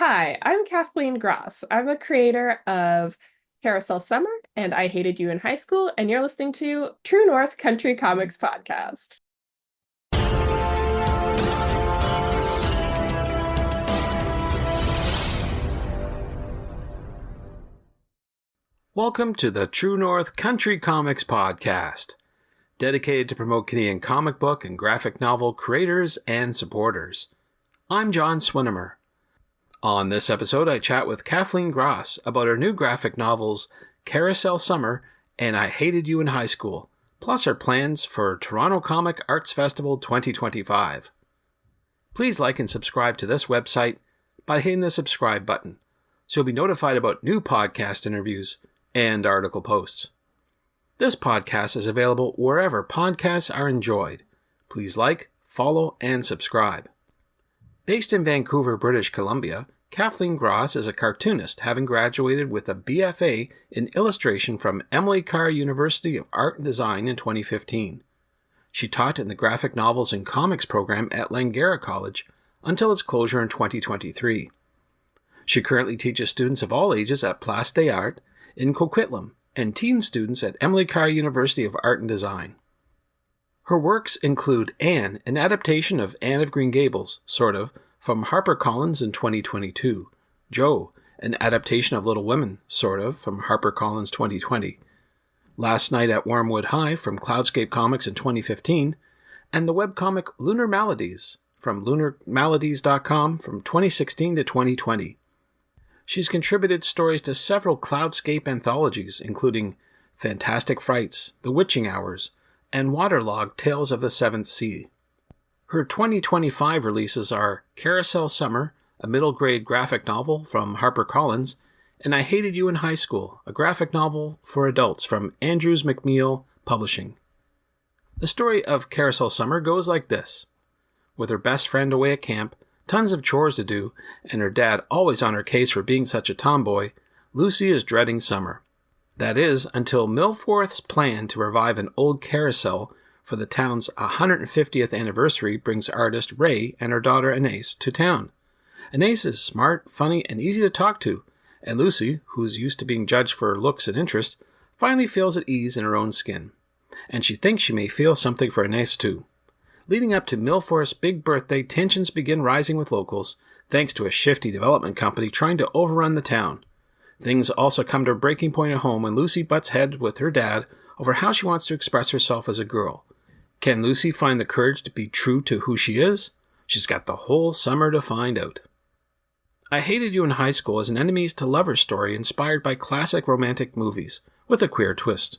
Hi, I'm Kathleen Gros. I'm the creator of Carousel Summer and I Hated You in High School, and you're listening to True North Country Comics Podcast. Welcome to the True North Country Comics Podcast, dedicated to promote Canadian comic book and graphic novel creators and supporters. I'm John Swinimer. On this episode, I chat with Kathleen Gros about her new graphic novels, Carousel Summer and I Hated You in High School, plus her plans for Toronto Comic Arts Festival 2025. Please like and subscribe to this website by hitting the subscribe button, so you'll be notified about new podcast interviews and article posts. This podcast is available wherever podcasts are enjoyed. Please like, follow, and subscribe. Based in Vancouver, British Columbia, Kathleen Gros is a cartoonist, having graduated with a BFA in illustration from Emily Carr University of Art and Design in 2015. She taught in the graphic novels and comics program at Langara College until its closure in 2023. She currently teaches students of all ages at Place des Arts in Coquitlam and teen students at Emily Carr University of Art and Design. Her works include Anne, an adaptation of Anne of Green Gables, sort of, from HarperCollins in 2022, Joe, an adaptation of Little Women, sort of, from HarperCollins 2020, Last Night at Wormwood High from Cloudscape Comics in 2015, and the webcomic Lunar Maladies from lunarmaladies.com from 2016 to 2020. She's contributed stories to several Cloudscape anthologies, including Fantastic Frights, The Witching Hours, and Waterlogged Tales of the Seventh Sea. Her 2025 releases are Carousel Summer, a middle-grade graphic novel from HarperCollins, and I Hated You in High School, a graphic novel for adults from Andrews McMeel Publishing. The story of Carousel Summer goes like this. With her best friend away at camp, tons of chores to do, and her dad always on her case for being such a tomboy, Lucy is dreading summer. That is, until Milforth's plan to revive an old carousel for the town's 150th anniversary brings artist Ray and her daughter Anaïs to town. Anaïs is smart, funny, and easy to talk to, and Lucy, who's used to being judged for her looks and interest, finally feels at ease in her own skin. And she thinks she may feel something for Anaïs too. Leading up to Milforth's big birthday, tensions begin rising with locals, thanks to a shifty development company trying to overrun the town. Things also come to a breaking point at home when Lucy butts heads with her dad over how she wants to express herself as a girl. Can Lucy find the courage to be true to who she is? She's got the whole summer to find out. I Hated You in High School is an enemies to lovers story inspired by classic romantic movies, with a queer twist.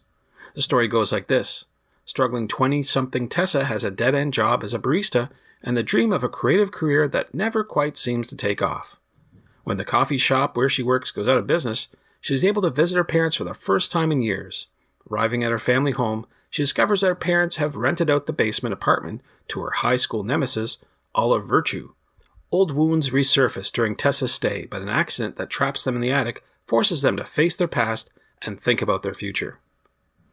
The story goes like this. Struggling 20-something Tessa has a dead-end job as a barista and the dream of a creative career that never quite seems to take off. When the coffee shop where she works goes out of business, she is able to visit her parents for the first time in years. Arriving at her family home, she discovers that her parents have rented out the basement apartment to her high school nemesis, Olive Virtue. Old wounds resurface during Tessa's stay, but an accident that traps them in the attic forces them to face their past and think about their future.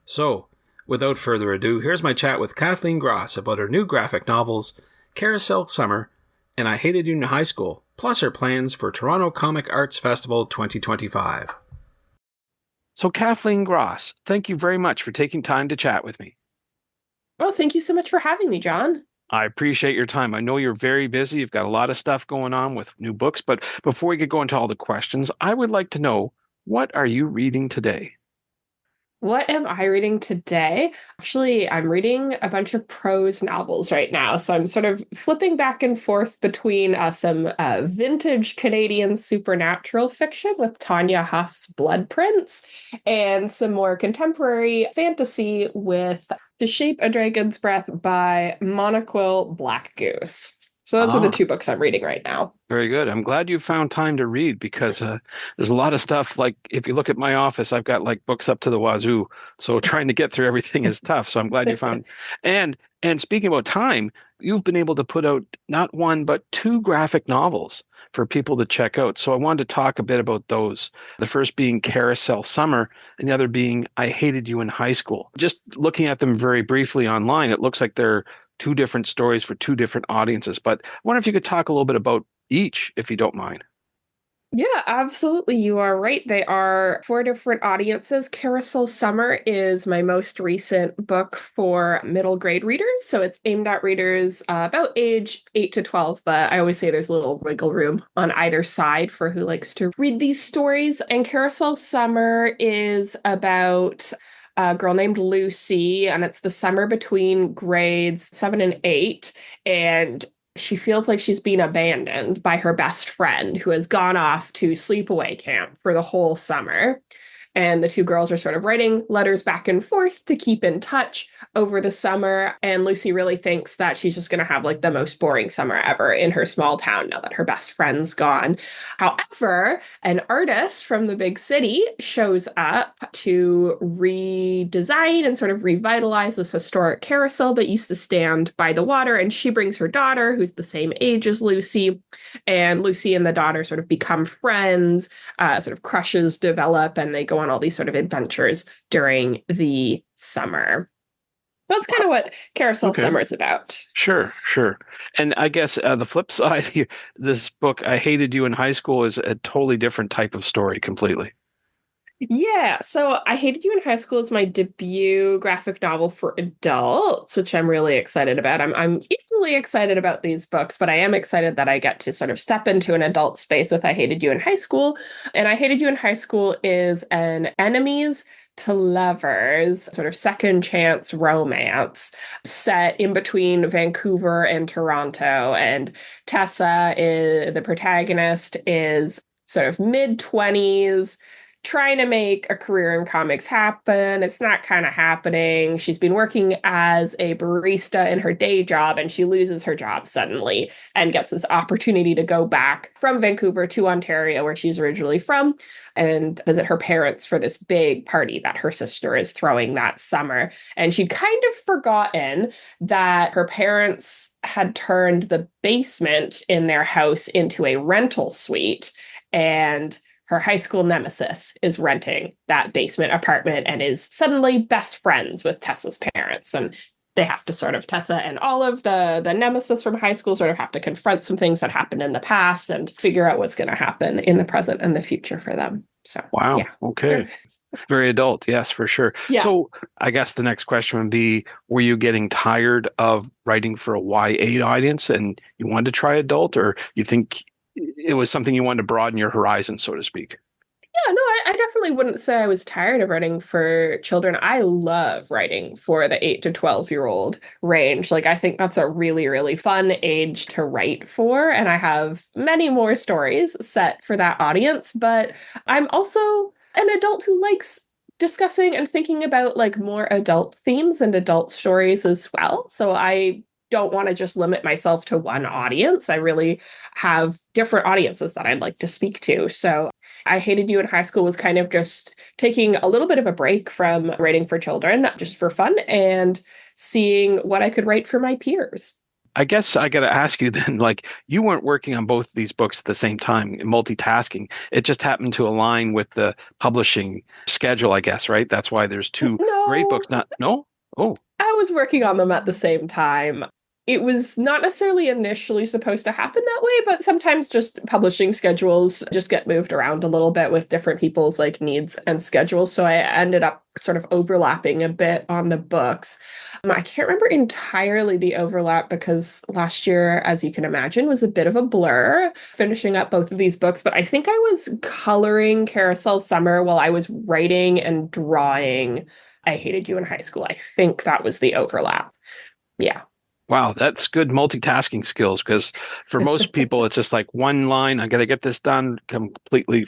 So, without further ado, here's my chat with Kathleen Gros about her new graphic novels, Carousel Summer and I Hated You in High School, plus her plans for Toronto Comic Arts Festival 2025. So Kathleen Gros, thank you very much for taking time to chat with me. Well, thank you so much for having me, John. I appreciate your time. I know you're very busy. You've got a lot of stuff going on with new books, but before we get going to all the questions, I would like to know, what are you reading today? What am I reading today? Actually, I'm reading a bunch of prose novels right now. So I'm sort of flipping back and forth between some vintage Canadian supernatural fiction with Tanya Huff's Blood Prince and some more contemporary fantasy with To Shape a Dragon's Breath by Monoquill Black Goose. So those are the two books I'm reading right now. Very good. I'm glad you found time to read because there's a lot of stuff. Like if you look at my office, I've got like books up to the wazoo. So trying to get through everything is tough. So I'm glad you found. And speaking about time, you've been able to put out not one, but two graphic novels for people to check out. So I wanted to talk a bit about those. The first being Carousel Summer and the other being I Hated You in High School. Just looking at them very briefly online, it looks like they're two different stories for two different audiences. But I wonder if you could talk a little bit about each, if you don't mind. Yeah, absolutely. You are right. They are four different audiences. Carousel Summer is my most recent book for middle grade readers. So it's aimed at readers about age 8 to 12, but I always say there's a little wiggle room on either side for who likes to read these stories. And Carousel Summer is about a girl named Lucy, and it's the summer between grades 7 and 8. And she feels like she's being abandoned by her best friend who has gone off to sleepaway camp for the whole summer. And the two girls are sort of writing letters back and forth to keep in touch over the summer. And Lucy really thinks that she's just going to have like the most boring summer ever in her small town now that her best friend's gone. However, an artist from the big city shows up to redesign and sort of revitalize this historic carousel that used to stand by the water. And she brings her daughter, who's the same age as Lucy. And Lucy and the daughter sort of become friends, sort of crushes develop, and they go on all these sort of adventures during the summer. That's kind of what Carousel Okay. Summer is about. Sure, sure. And I guess the flip side here, this book, I Hated You in High School, is a totally different type of story completely. Yeah, so I Hated You in High School is my debut graphic novel for adults, which I'm really excited about. I'm equally excited about these books, but I am excited that I get to sort of step into an adult space with I Hated You in High School. And I Hated You in High School is an enemies to lovers, sort of second chance romance set in between Vancouver and Toronto. And Tessa is the protagonist is sort of mid 20s trying to make a career in comics happen. It's not kind of happening. She's been working as a barista in her day job and she loses her job suddenly and gets this opportunity to go back from Vancouver to Ontario, where she's originally from, and visit her parents for this big party that her sister is throwing that summer. And she'd kind of forgotten that her parents had turned the basement in their house into a rental suite. And her high school nemesis is renting that basement apartment and is suddenly best friends with Tessa's parents. And they have to sort of, Tessa and all of the nemesis from high school sort of have to confront some things that happened in the past and figure out what's going to happen in the present and the future for them. So, Wow. yeah. Okay. Very adult. Yes, for sure. Yeah. So I guess the next question would be, were you getting tired of writing for a YA audience and you wanted to try adult, or you think it was something you wanted to broaden your horizon, so to speak? Yeah, no, I definitely wouldn't say I was tired of writing for children. I love writing for the 8 to 12-year-old range. Like, I think that's a really, really fun age to write for. And I have many more stories set for that audience. But I'm also an adult who likes discussing and thinking about like more adult themes and adult stories as well. So I don't want to just limit myself to one audience. I really have different audiences that I'd like to speak to. So I Hated You in High School was kind of just taking a little bit of a break from writing for children, just for fun, and seeing what I could write for my peers. I guess I got to ask you then, like, you weren't working on both these books at the same time, multitasking. It just happened to align with the publishing schedule, I guess, right? That's why there's two great No, books. Not, no? Oh, I was working on them at the same time. It was not necessarily initially supposed to happen that way, but sometimes just publishing schedules just get moved around a little bit with different people's like needs and schedules. So I ended up sort of overlapping a bit on the books. I can't remember entirely the overlap because last year, as you can imagine, was a bit of a blur finishing up both of these books. But I think I was coloring Carousel Summer while I was writing and drawing I Hated You in High School. I think that was the overlap. Yeah. wow, that's good multitasking skills because for most people, it's just like one line. I got to get this done completely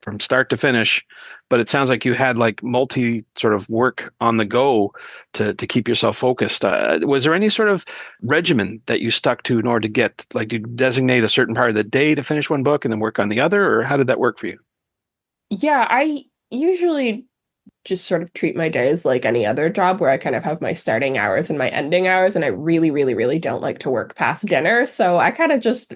from start to finish. But it sounds like you had like multi sort of work on the go to keep yourself focused. Was there any sort of regimen that you stuck to in order to get, like, you designate a certain part of the day to finish one book and then work on the other, or how did that work for you? Yeah, I usually just sort of treat my days like any other job where I kind of have my starting hours and my ending hours. And I really, really, really don't like to work past dinner. So I kind of just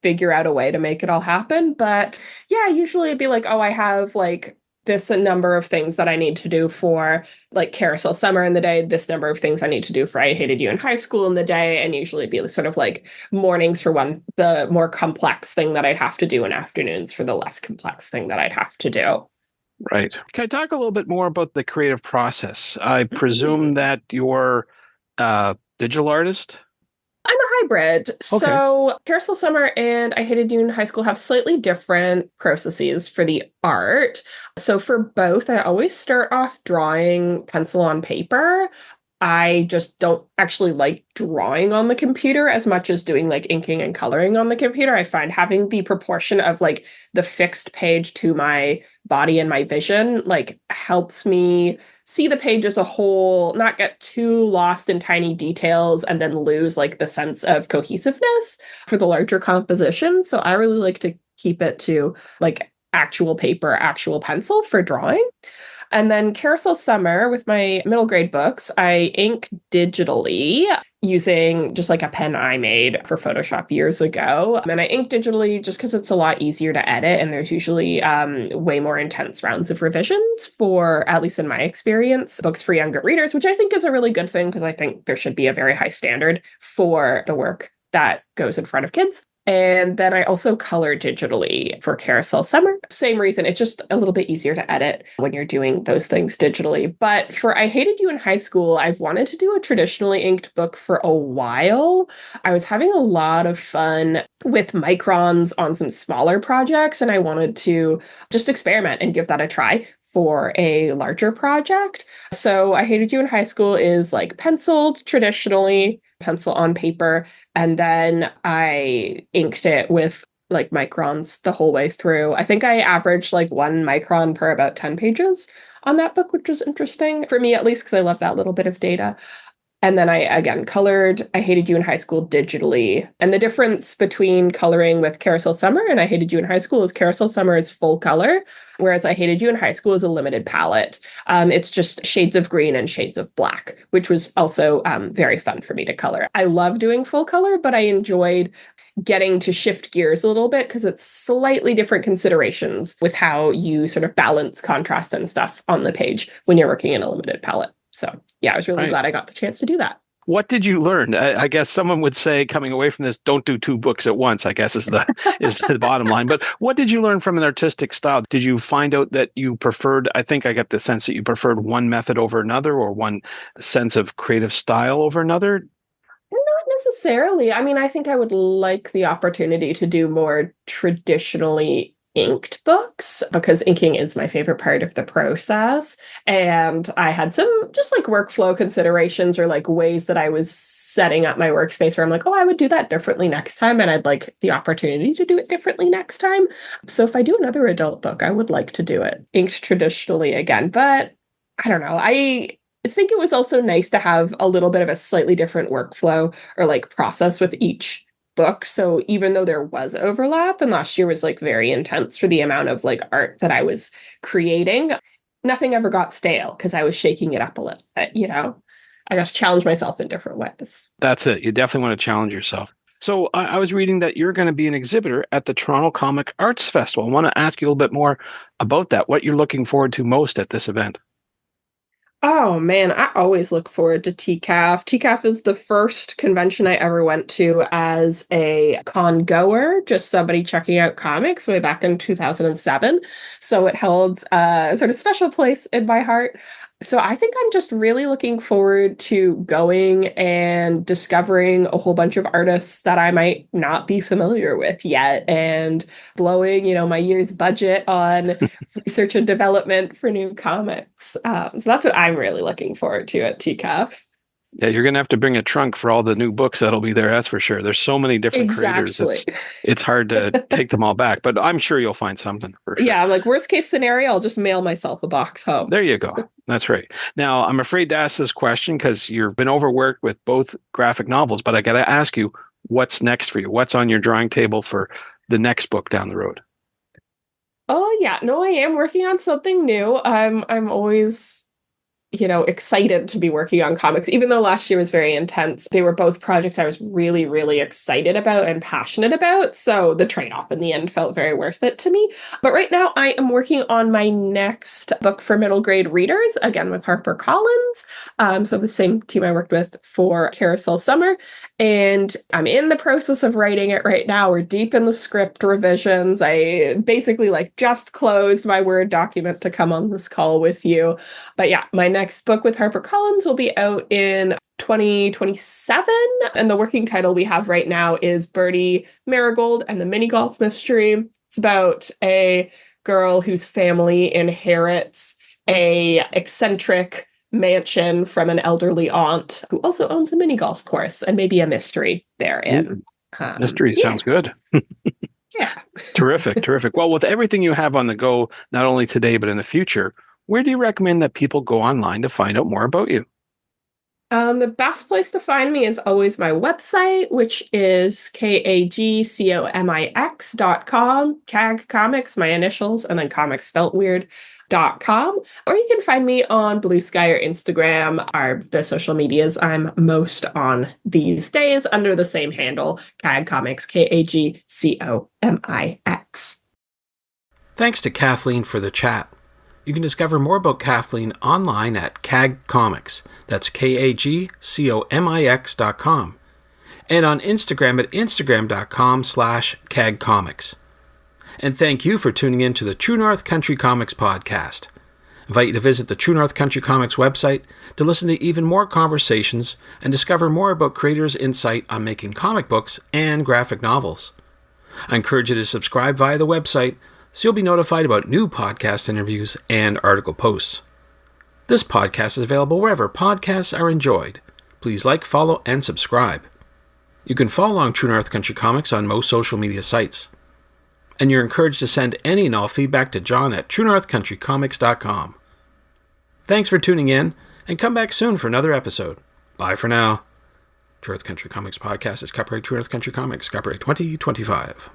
figure out a way to make it all happen. But yeah, usually it'd be like, oh, I have like this number of things that I need to do for like Carousel Summer in the day, this number of things I need to do for I Hated You in High School in the day, and usually be sort of like mornings for the more complex thing that I'd have to do, and afternoons for the less complex thing that I'd have to do. Right. Can I talk a little bit more about the creative process? I presume that you're a digital artist? I'm a hybrid. Okay. So Carousel Summer and I Hated You in High School have slightly different processes for the art. So for both, I always start off drawing pencil on paper. I just don't actually like drawing on the computer as much as doing like inking and coloring on the computer. I find having the proportion of like the fixed page to my body and my vision like helps me see the page as a whole, not get too lost in tiny details and then lose like the sense of cohesiveness for the larger composition. So I really like to keep it to like actual paper, actual pencil for drawing. And then Carousel Summer with my middle grade books, I ink digitally using just like a pen I made for Photoshop years ago. And I ink digitally just because it's a lot easier to edit. And there's usually way more intense rounds of revisions for, at least in my experience, books for younger readers, which I think is a really good thing because I think there should be a very high standard for the work that goes in front of kids. And then I also color digitally for Carousel Summer. Same reason, it's just a little bit easier to edit when you're doing those things digitally. But for I Hated You in High School, I've wanted to do a traditionally inked book for a while. I was having a lot of fun with microns on some smaller projects, and I wanted to just experiment and give that a try for a larger project. So I Hated You in High School is like penciled traditionally, pencil on paper, and then I inked it with like microns the whole way through. I think I averaged like 1 micron per about 10 pages on that book, which was interesting for me, at least, because I love that little bit of data. And then I, again, colored I Hated You in High School digitally. And the difference between coloring with Carousel Summer and I Hated You in High School is Carousel Summer is full color, whereas I Hated You in High School is a limited palette. It's just shades of green and shades of black, which was also very fun for me to color. I love doing full color, but I enjoyed getting to shift gears a little bit because it's slightly different considerations with how you sort of balance contrast and stuff on the page when you're working in a limited palette. So yeah, I was really glad I got the chance to do that. What did you learn? I guess someone would say coming away from this, don't do 2 books at once, I guess is the bottom line. But what did you learn from an artistic style? Did you find out that you preferred, I think I get the sense that you preferred one method over another or one sense of creative style over another? Not necessarily. I mean, I think I would like the opportunity to do more traditionally inked books because inking is my favorite part of the process. And I had some just like workflow considerations or like ways that I was setting up my workspace where I'm like, oh, I would do that differently next time. And I'd like the opportunity to do it differently next time. So if I do another adult book, I would like to do it inked traditionally again. But I don't know. I think it was also nice to have a little bit of a slightly different workflow or like process with each book. So even though there was overlap and last year was like very intense for the amount of like art that I was creating, nothing ever got stale because I was shaking it up a little bit, I just challenged myself in different ways. That's it. You definitely want to challenge yourself. So I was reading that you're going to be an exhibitor at the Toronto Comic Arts Festival. I want to ask you a little bit more about that, what you're looking forward to most at this event. Oh man, I always look forward to TCAF. TCAF is the first convention I ever went to as a con goer, just somebody checking out comics way back in 2007. So it held a sort of special place in my heart. So I think I'm just really looking forward to going and discovering a whole bunch of artists that I might not be familiar with yet and blowing, my year's budget on research and development for new comics. So that's what I'm really looking forward to at TCAF. Yeah, you're going to have to bring a trunk for all the new books that'll be there. That's for sure. There's so many different creators that it's hard to take them all back, but I'm sure you'll find something for sure. Yeah, I'm like, worst case scenario, I'll just mail myself a box home. There you go. That's right. Now, I'm afraid to ask this question because you've been overworked with both graphic novels, but I got to ask you, what's next for you? What's on your drawing table for the next book down the road? Oh, yeah. No, I am working on something new. I'm always excited to be working on comics. Even though last year was very intense, they were both projects I was really, really excited about and passionate about. So the trade-off in the end felt very worth it to me. But right now I am working on my next book for middle grade readers, again with HarperCollins. So the same team I worked with for Carousel Summer. And I'm in the process of writing it right now. We're deep in the script revisions. I basically just closed my Word document to come on this call with you. But yeah, my next book with HarperCollins will be out in 2027. And the working title we have right now is Birdie Marigold and the Mini Golf Mystery. It's about a girl whose family inherits a eccentric mansion from an elderly aunt who also owns a mini golf course, and maybe a mystery therein. Mystery sounds good. Yeah. Terrific. Well, with everything you have on the go, not only today, but in the future, where do you recommend that people go online to find out more about you? The best place to find me is always my website, which is kagcomics.com, CAG Comics, my initials, and then comics spelt weird.com. Or you can find me on Blue Sky or Instagram, are the social medias I'm most on these days under the same handle, CAG Comics, KAGCOMIX. Thanks to Kathleen for the chat. You can discover more about Kathleen online at CAG Comics. That's KAGCOMIX.com. And on Instagram at Instagram.com/CAG Comics. And thank you for tuning in to the True North Country Comics podcast. I invite you to visit the True North Country Comics website to listen to even more conversations and discover more about creators' insight on making comic books and graphic novels. I encourage you to subscribe via the website so you'll be notified about new podcast interviews and article posts. This podcast is available wherever podcasts are enjoyed. Please like, follow, and subscribe. You can follow along True North Country Comics on most social media sites. And you're encouraged to send any and all feedback to John at truenorthcountrycomics.com. Thanks for tuning in, and come back soon for another episode. Bye for now. True North Country Comics Podcast is copyright True North Country Comics, copyright 2025.